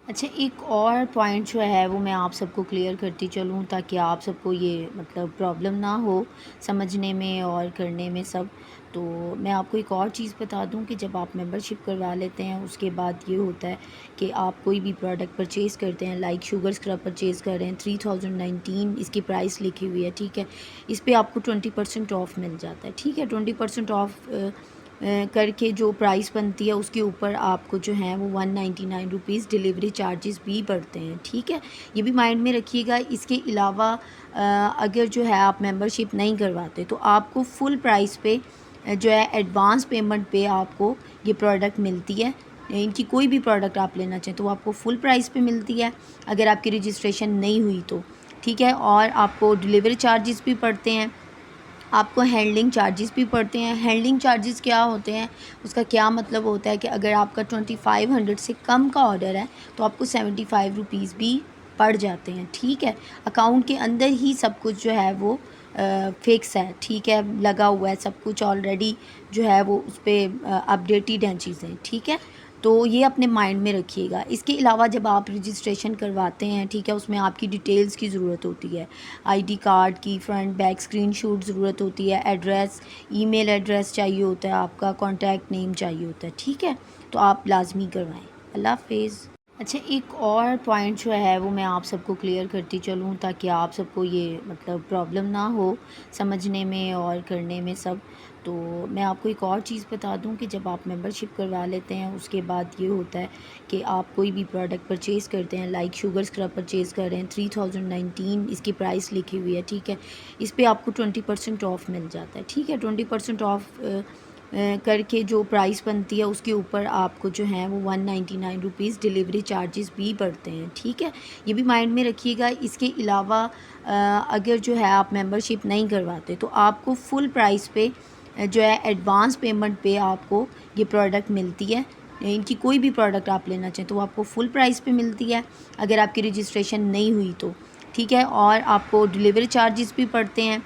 अच्छा, एक और पॉइंट जो है वो मैं आप सबको क्लियर करती चलूँ ताकि आप सबको ये मतलब प्रॉब्लम ना हो समझने में और करने में सब। तो मैं आपको एक और चीज़ बता दूँ कि जब आप मेंबरशिप करवा लेते हैं उसके बाद ये होता है कि आप कोई भी प्रोडक्ट परचेज़ करते हैं, लाइक शुगर स्क्रब परचेज़ कर रहे हैं 3019 इसकी प्राइस लिखी हुई है, ठीक है। इस पे आपको 20% ऑफ़ मिल जाता है, ठीक है। 20% ऑफ़ करके जो प्राइस बनती है उसके ऊपर आपको जो है वो 199 डिलीवरी चार्जेस भी पड़ते हैं, ठीक है। ये भी माइंड में रखिएगा। इसके अलावा अगर जो है आप मेंबरशिप नहीं करवाते तो आपको फुल प्राइस पे जो है एडवांस पेमेंट पे आपको ये प्रोडक्ट मिलती है। इनकी कोई भी प्रोडक्ट आप लेना चाहें तो वो आपको फुल प्राइस पे मिलती है अगर आपकी रजिस्ट्रेशन नहीं हुई तो, ठीक है। और आपको डिलीवरी चार्जेस भी पड़ते हैं, आपको हैंडलिंग चार्जेस भी पड़ते हैं। हैंडलिंग चार्जेस क्या होते हैं, उसका क्या मतलब होता है कि अगर आपका 2500 से कम का ऑर्डर है तो आपको 75 रुपीज़ भी पड़ जाते हैं, ठीक है। अकाउंट के अंदर ही सब कुछ जो है वो फिक्स है, ठीक है, लगा हुआ है सब कुछ ऑलरेडी जो है वो उस पर अपडेटेड हैं चीज़ें, ठीक है। तो ये अपने माइंड में रखिएगा। इसके अलावा जब आप रजिस्ट्रेशन करवाते हैं, ठीक है, उसमें आपकी डिटेल्स की ज़रूरत होती है, आईडी कार्ड की फ्रंट बैक स्क्रीनशॉट ज़रूरत होती है, एड्रेस, ईमेल एड्रेस चाहिए होता है, आपका कॉन्टैक्ट नेम चाहिए होता है, ठीक है। तो आप लाजमी करवाएं। अल्लाह हाफिज़। अच्छा, एक और पॉइंट जो है वो मैं आप सबको क्लियर करती चलूँ ताकि आप सबको ये मतलब प्रॉब्लम ना हो समझने में और करने में सब। तो मैं आपको एक और चीज़ बता दूं कि जब आप मेंबरशिप करवा लेते हैं उसके बाद ये होता है कि आप कोई भी प्रोडक्ट परचेज़ करते हैं, लाइक शुगर स्क्रब परचेज़ कर रहे हैं 3019 इसकी प्राइस लिखी हुई है, ठीक है। इस पे आपको 20% ऑफ़ मिल जाता है, ठीक है। 20% ऑफ़ करके जो प्राइस बनती है उसके ऊपर आपको जो है वो 199 डिलीवरी चार्जेस भी पड़ते हैं, ठीक है। ये भी माइंड में रखिएगा। इसके अलावा अगर जो है आप मेंबरशिप नहीं करवाते तो आपको फुल प्राइस पे जो है एडवांस पेमेंट पे आपको ये प्रोडक्ट मिलती है। इनकी कोई भी प्रोडक्ट आप लेना चाहें तो वो आपको फुल प्राइस पे मिलती है अगर आपकी रजिस्ट्रेशन नहीं हुई तो, ठीक है। और आपको डिलीवरी चार्जेस भी पड़ते हैं,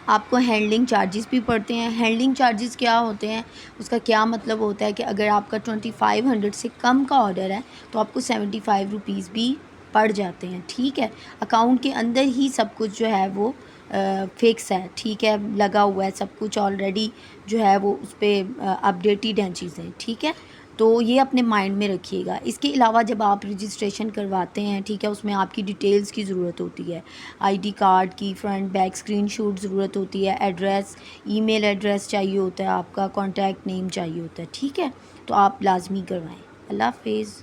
आपको हैंडलिंग चार्जेस भी पड़ते हैं। हैंडलिंग चार्जेस क्या होते हैं, उसका क्या मतलब होता है कि अगर आपका 2500 से कम का ऑर्डर है तो आपको 75 रुपीज़ भी पड़ जाते हैं, ठीक है। अकाउंट के अंदर ही सब कुछ जो है वो फिक्स है, ठीक है, लगा हुआ है सब कुछ ऑलरेडी जो है वो उस पर अपडेटेड हैं चीज़ें, ठीक है। तो ये अपने माइंड में रखिएगा। इसके अलावा जब आप रजिस्ट्रेशन करवाते हैं, ठीक है, उसमें आपकी डिटेल्स की ज़रूरत होती है, आईडी कार्ड की फ्रंट बैक स्क्रीनशॉट ज़रूरत होती है, एड्रेस, ईमेल एड्रेस चाहिए होता है, आपका कॉन्टैक्ट नेम चाहिए होता है, ठीक है। तो आप लाजमी करवाएं। अल्लाह हाफिज़।